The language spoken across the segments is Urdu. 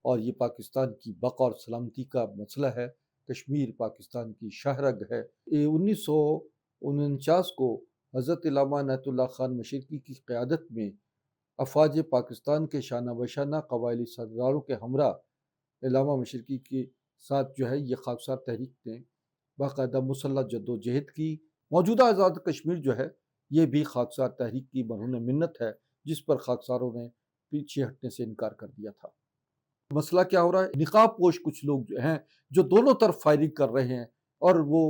اور یہ پاکستان کی بقا اور سلامتی کا مسئلہ ہے۔ کشمیر پاکستان کی شاہ رگ ہے۔ 1949 کو حضرت علامہ عنایت اللہ خان مشرقی کی قیادت میں افواج پاکستان کے شانہ بشانہ قبائلی سرداروں کے ہمراہ علامہ مشرقی کے ساتھ یہ خاکسار تحریک نے باقاعدہ مسلح جد و جہد کی۔ موجودہ آزاد کشمیر یہ بھی خاکسار تحریک کی مرہون منت ہے، جس پر خاکساروں نے پیچھے ہٹنے سے انکار کر دیا تھا۔ مسئلہ کیا ہو رہا ہے؟ نقاب پوش کچھ لوگ ہیں جو دونوں طرف فائرنگ کر رہے ہیں، اور وہ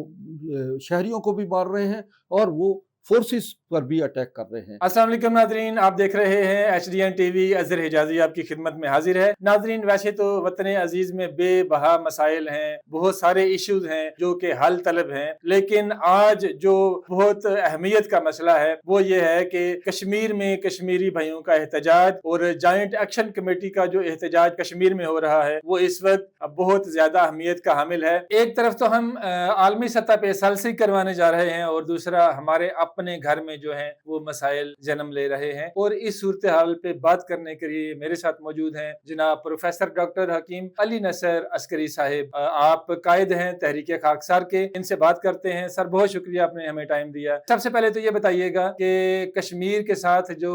شہریوں کو بھی مار رہے ہیں اور وہ فورسز پر بھی اٹیک کر رہے ہیں۔ السلام علیکم ناظرین، آپ دیکھ رہے ہیں HDN ٹی وی۔ اظہر حجازی آپ کی خدمت میں حاضر ہے۔ ناظرین، ویسے تو وطن عزیز میں بے بہا مسائل ہیں، بہت سارے ایشوز ہیں جو کہ حل طلب ہیں، لیکن آج جو بہت اہمیت کا مسئلہ ہے وہ یہ ہے کہ کشمیر میں کشمیری بھائیوں کا احتجاج اور جوائنٹ ایکشن کمیٹی کا جو احتجاج کشمیر میں ہو رہا ہے وہ اس وقت بہت زیادہ اہمیت کا حامل ہے۔ ایک طرف تو ہم عالمی سطح پہ سالسی کروانے جا رہے ہیں، اور دوسرا ہمارے اپنے گھر میں جو ہیں وہ مسائل جنم لے رہے ہیں، اور اس صورتحال پہ بات کرنے کے لیے میرے ساتھ موجود ہیں جناب پروفیسر ڈاکٹر حکیم علی نصر عسکری صاحب۔ آپ قائد ہیں تحریک خاکسار کے، ان سے بات کرتے ہیں۔ سر، بہت شکریہ آپ نے ہمیں ٹائم دیا۔ سب سے پہلے تو یہ بتائیے گا کہ کشمیر کے ساتھ جو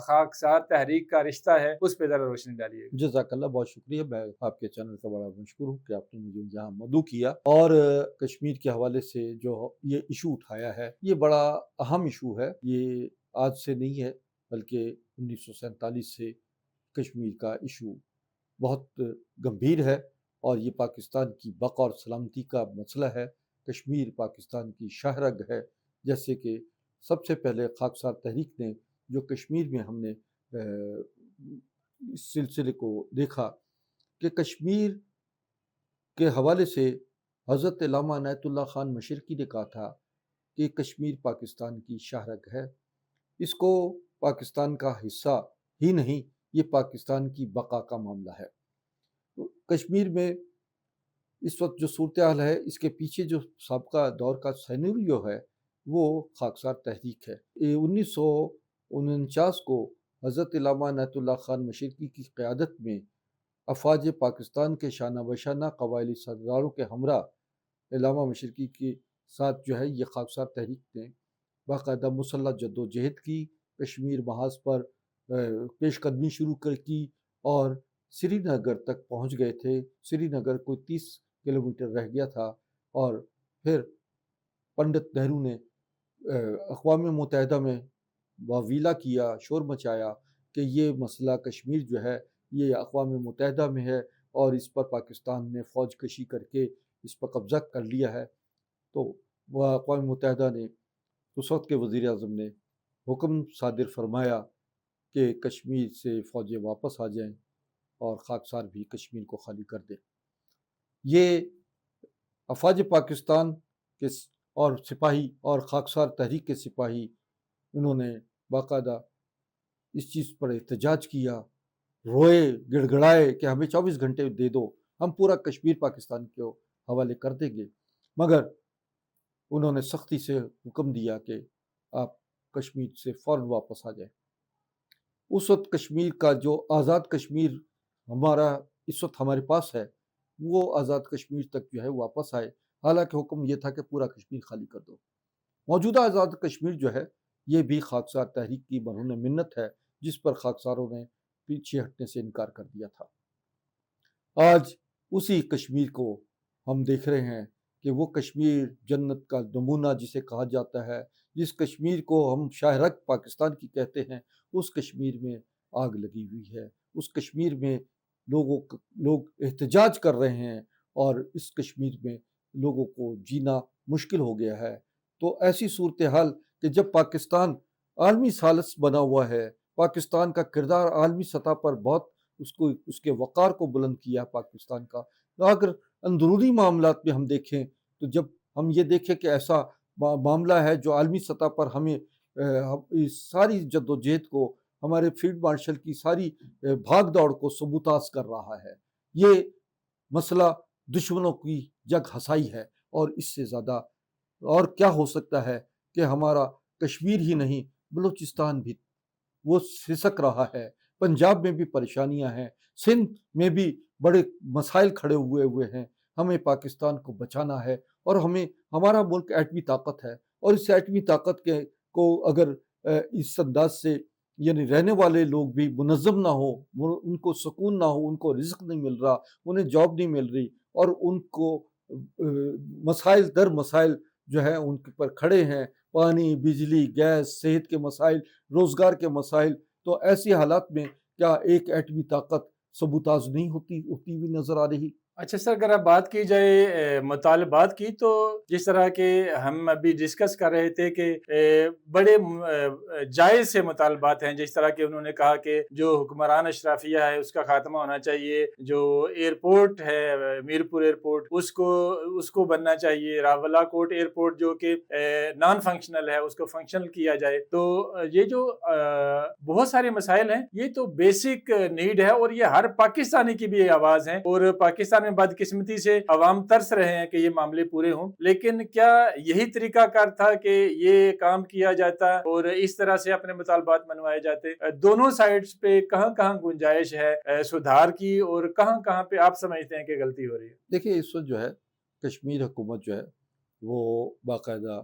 خاکسار تحریک کا رشتہ ہے اس پہ ذرا روشنی ڈالیے گا۔ جزاک اللہ، بہت شکریہ۔ میں آپ کے چینل کا بڑا مشکور ہوں کہ آپ نے مجھے یہاں مدعو کیا، اور کشمیر کے حوالے سے جو یہ ایشو اٹھایا ہے یہ بڑا اہم ایشو ہے۔ یہ آج سے نہیں ہے، بلکہ 1947 سے کشمیر کا ایشو بہت گمبھیر ہے، اور یہ پاکستان کی بقا اور سلامتی کا مسئلہ ہے۔ کشمیر پاکستان کی شاہ رگ ہے۔ جیسے کہ سب سے پہلے خاکسار تحریک نے جو کشمیر میں ہم نے اس سلسلے کو دیکھا کہ کشمیر کے حوالے سے حضرت علامہ عنایت اللہ خان مشرقی نے کہا تھا کہ کشمیر پاکستان کی شاہ رگ ہے، اس کو پاکستان کا حصہ ہی نہیں، یہ پاکستان کی بقا کا معاملہ ہے۔ کشمیر میں اس وقت جو صورتحال ہے اس کے پیچھے جو سابقہ دور کا سینیریو ہے وہ خاکسار تحریک ہے۔ 1949 کو حضرت علامہ عنایت اللہ خان مشرقی کی قیادت میں افواج پاکستان کے شانہ بشانہ قبائلی سرداروں کے ہمراہ علامہ مشرقی کے ساتھ یہ خاکسار تحریک نے باقاعدہ مسلح جد و جہد کی، کشمیر محاذ پر پیش قدمی شروع کی، اور سری نگر تک پہنچ گئے تھے۔ سری نگر کوئی 30 کلومیٹر رہ گیا تھا، اور پھر پنڈت نہرو نے اقوام متحدہ میں واویلا کیا، شور مچایا کہ یہ مسئلہ کشمیر یہ اقوام متحدہ میں ہے، اور اس پر پاکستان نے فوج کشی کر کے اس پر قبضہ کر لیا ہے۔ تو وہ اقوام متحدہ نے، اس وقت کے وزیر اعظم نے حکم صادر فرمایا کہ کشمیر سے فوجیں واپس آ جائیں اور خاکسار بھی کشمیر کو خالی کر دیں۔ یہ افواج پاکستان کے اور سپاہی اور خاکسار تحریک کے سپاہی انہوں نے باقاعدہ اس چیز پر احتجاج کیا، روئے، گڑ گڑائے کہ ہمیں 24 گھنٹے دے دو، ہم پورا کشمیر پاکستان کے حوالے کر دیں گے۔ مگر انہوں نے سختی سے حکم دیا کہ آپ کشمیر سے فوراً واپس آ جائیں۔ اس وقت کشمیر کا جو آزاد کشمیر ہمارا اس وقت ہمارے پاس ہے، وہ آزاد کشمیر تک واپس آئے، حالانکہ حکم یہ تھا کہ پورا کشمیر خالی کر دو۔ موجودہ آزاد کشمیر یہ بھی خاکسار تحریک کی مرہون منت ہے، جس پر خاکساروں نے پیچھے ہٹنے سے انکار کر دیا تھا۔ آج اسی کشمیر کو ہم دیکھ رہے ہیں کہ وہ کشمیر جنت کا نمونہ جسے کہا جاتا ہے، جس کشمیر کو ہم شاہ رگ پاکستان کی کہتے ہیں، اس کشمیر میں آگ لگی ہوئی ہے۔ اس کشمیر میں لوگ احتجاج کر رہے ہیں، اور اس کشمیر میں لوگوں کو جینا مشکل ہو گیا ہے۔ تو ایسی صورتحال کہ جب پاکستان عالمی ثالث بنا ہوا ہے، پاکستان کا کردار عالمی سطح پر بہت اس کے وقار کو بلند کیا پاکستان کا، اگر اندرونی معاملات میں ہم دیکھیں تو جب ہم یہ دیکھیں کہ ایسا معاملہ ہے جو عالمی سطح پر ہمیں ساری جد و جہد کو، ہمارے فیلڈ مارشل کی ساری بھاگ دوڑ کو سبوتاز کر رہا ہے، یہ مسئلہ دشمنوں کی جگ ہسائی ہے، اور اس سے زیادہ اور کیا ہو سکتا ہے کہ ہمارا کشمیر ہی نہیں بلوچستان بھی وہ سسک رہا ہے، پنجاب میں بھی پریشانیاں ہیں، سندھ میں بھی بڑے مسائل کھڑے ہوئے ہیں. ہمیں پاکستان کو بچانا ہے اور ہمارا ملک ایٹمی طاقت ہے، اور اس ایٹمی طاقت کو اگر اس انداز سے یعنی رہنے والے لوگ بھی منظم نہ ہو، ان کو سکون نہ ہو، ان کو رزق نہیں مل رہا، انہیں جاب نہیں مل رہی، اور ان کو مسائل در مسائل جو ہے ان پر کھڑے ہیں، پانی، بجلی، گیس، صحت کے مسائل، روزگار کے مسائل. تو ایسی حالات میں کیا ایک ایٹمی طاقت سبوتاژ نہیں ہوتی بھی نظر آ رہی؟ اچھا سر، اگر اب بات کی جائے مطالبات کی، تو جس طرح کے ہم ابھی ڈسکس کر رہے تھے کہ بڑے جائز سے مطالبات ہیں. جس طرح کہ انہوں نے کہا کہ جو حکمران اشرافیہ ہے اس کا خاتمہ ہونا چاہیے، جو ایئرپورٹ ہے میرپور ایئرپورٹ اس کو بننا چاہیے، راولا کوٹ ایئرپورٹ جو کہ نان فنکشنل ہے اس کو فنکشنل کیا جائے. تو یہ جو بہت سارے مسائل ہیں، یہ تو بیسک نیڈ ہے، اور یہ ہر پاکستانی کی بھی آواز ہے. اور پاکستان میں بدقسمتی سے عوام ترس رہے ہیں کہ یہ معاملے پورے ہوں. لیکن کیا یہی طریقہ کار تھا کہ یہ کام کیا جاتا اور اس طرح سے اپنے مطالبات منوائے جاتے؟ دونوں سائڈز پہ کہاں کہاں گنجائش ہے سدھار کی، اور کہاں کہاں پہ آپ سمجھتے ہیں کہ غلطی ہو رہی ہے؟ دیکھیے، اس وقت جو ہے کشمیر حکومت جو ہے وہ باقاعدہ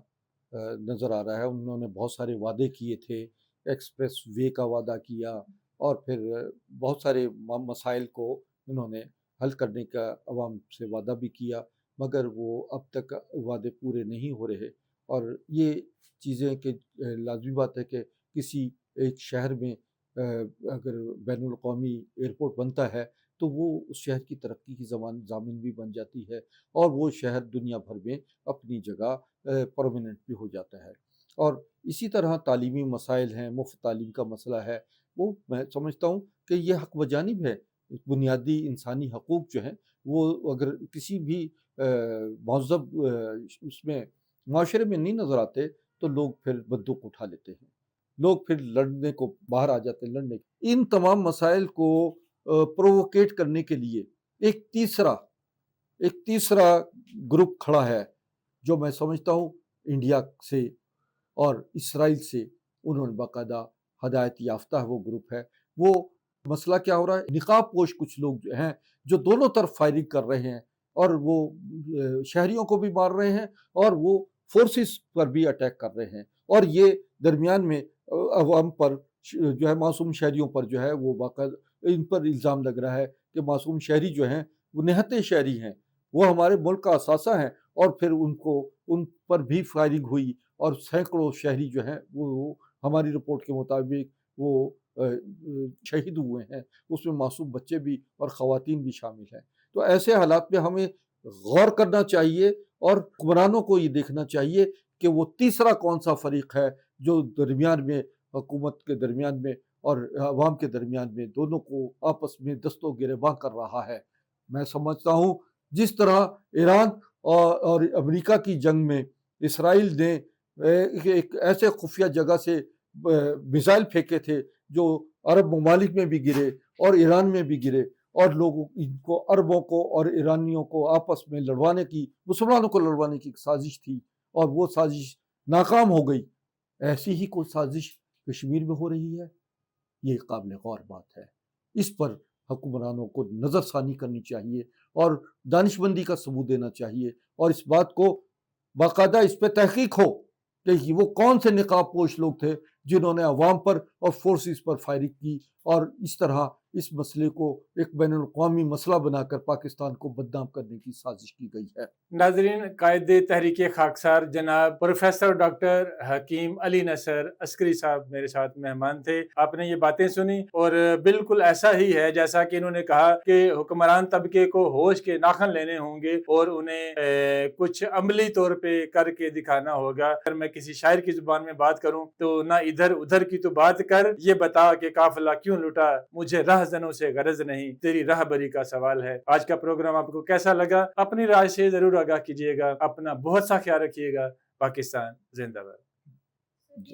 نظر آ رہا ہے انہوں نے بہت سارے وعدے کیے تھے. ایکسپریس وے کا وعدہ کیا، اور پھر بہت سارے مسائل کو انہوں نے حل کرنے کا عوام سے وعدہ بھی کیا، مگر وہ اب تک وعدے پورے نہیں ہو رہے. اور یہ چیزیں کہ لازمی بات ہے کہ کسی ایک شہر میں اگر بین الاقوامی ایئرپورٹ بنتا ہے تو وہ اس شہر کی ترقی کی ضامن بھی بن جاتی ہے، اور وہ شہر دنیا بھر میں اپنی جگہ پرماننٹ بھی ہو جاتا ہے. اور اسی طرح تعلیمی مسائل ہیں، مفت تعلیم کا مسئلہ ہے، وہ میں سمجھتا ہوں کہ یہ حق بجانب ہے. بنیادی انسانی حقوق جو ہیں وہ اگر کسی بھی مہذب اس میں معاشرے میں نہیں نظر آتے تو لوگ پھر بندوق اٹھا لیتے ہیں، لوگ پھر لڑنے کو باہر آ جاتے ہیں لڑنے. ان تمام مسائل کو پرووکیٹ کرنے کے لیے ایک تیسرا گروپ کھڑا ہے، جو میں سمجھتا ہوں انڈیا سے اور اسرائیل سے انہوں نے باقاعدہ ہدایت یافتہ ہے. وہ گروپ ہے. وہ مسئلہ کیا ہو رہا ہے، نقاب پوش کچھ لوگ جو ہیں جو دونوں طرف فائرنگ کر رہے ہیں، اور وہ شہریوں کو بھی مار رہے ہیں اور وہ فورسز پر بھی اٹیک کر رہے ہیں. اور یہ درمیان میں عوام پر جو ہے، معصوم شہریوں پر جو ہے وہ باقاعدہ ان پر الزام لگ رہا ہے کہ معصوم شہری جو ہیں وہ نہتے شہری ہیں، وہ ہمارے ملک کا اثاثہ ہیں. اور پھر ان پر بھی فائرنگ ہوئی، اور سینکڑوں شہری جو ہیں وہ ہماری رپورٹ کے مطابق وہ شہید ہوئے ہیں. اس میں معصوم بچے بھی اور خواتین بھی شامل ہیں. تو ایسے حالات میں ہمیں غور کرنا چاہیے، اور حکمرانوں کو یہ دیکھنا چاہیے کہ وہ تیسرا کون سا فریق ہے جو درمیان میں حکومت کے درمیان میں اور عوام کے درمیان میں دونوں کو آپس میں دست و گریباں کر رہا ہے. میں سمجھتا ہوں جس طرح ایران اور امریکہ کی جنگ میں اسرائیل نے ایک ایسے خفیہ جگہ سے میزائل پھینکے تھے جو عرب ممالک میں بھی گرے اور ایران میں بھی گرے، اور لوگوں ان کو عربوں کو اور ایرانیوں کو آپس میں لڑوانے کی، مسلمانوں کو لڑوانے کی ایک سازش تھی، اور وہ سازش ناکام ہو گئی. ایسی ہی کوئی سازش کشمیر میں ہو رہی ہے. یہ قابل غور بات ہے. اس پر حکمرانوں کو نظر ثانی کرنی چاہیے اور دانش مندی کا ثبوت دینا چاہیے، اور اس بات کو باقاعدہ اس پہ تحقیق ہو کہ وہ کون سے نقاب پوش لوگ تھے جنہوں نے عوام پر اور فورسز پر فائرنگ کی، اور اس طرح اس مسئلے کو ایک بین الاقوامی مسئلہ بنا کر پاکستان کو بدنام کرنے کی سازش کی گئی ہے. ناظرین، قائد تحریک خاکسار جناب پروفیسر ڈاکٹر حکیم علی نصر عسکری صاحب میرے ساتھ مہمان تھے. آپ نے یہ باتیں سنی، اور بالکل ایسا ہی ہے جیسا کہ انہوں نے کہا کہ حکمران طبقے کو ہوش کے ناخن لینے ہوں گے اور انہیں کچھ عملی طور پہ کر کے دکھانا ہوگا. اگر میں کسی شاعر کی زبان میں بات کروں تو نہ ادھر ادھر کی تو بات کر، یہ بتا کہ قافلہ کیوں لٹا، مجھے رہزنوں سے غرض نہیں، تیری راہبری کا سوال ہے. آج کا پروگرام آپ کو کیسا لگا؟ اپنی رائے سے ضرور آگاہ کیجیے گا. اپنا بہت سا خیال رکھیے گا. پاکستان زندہ باد.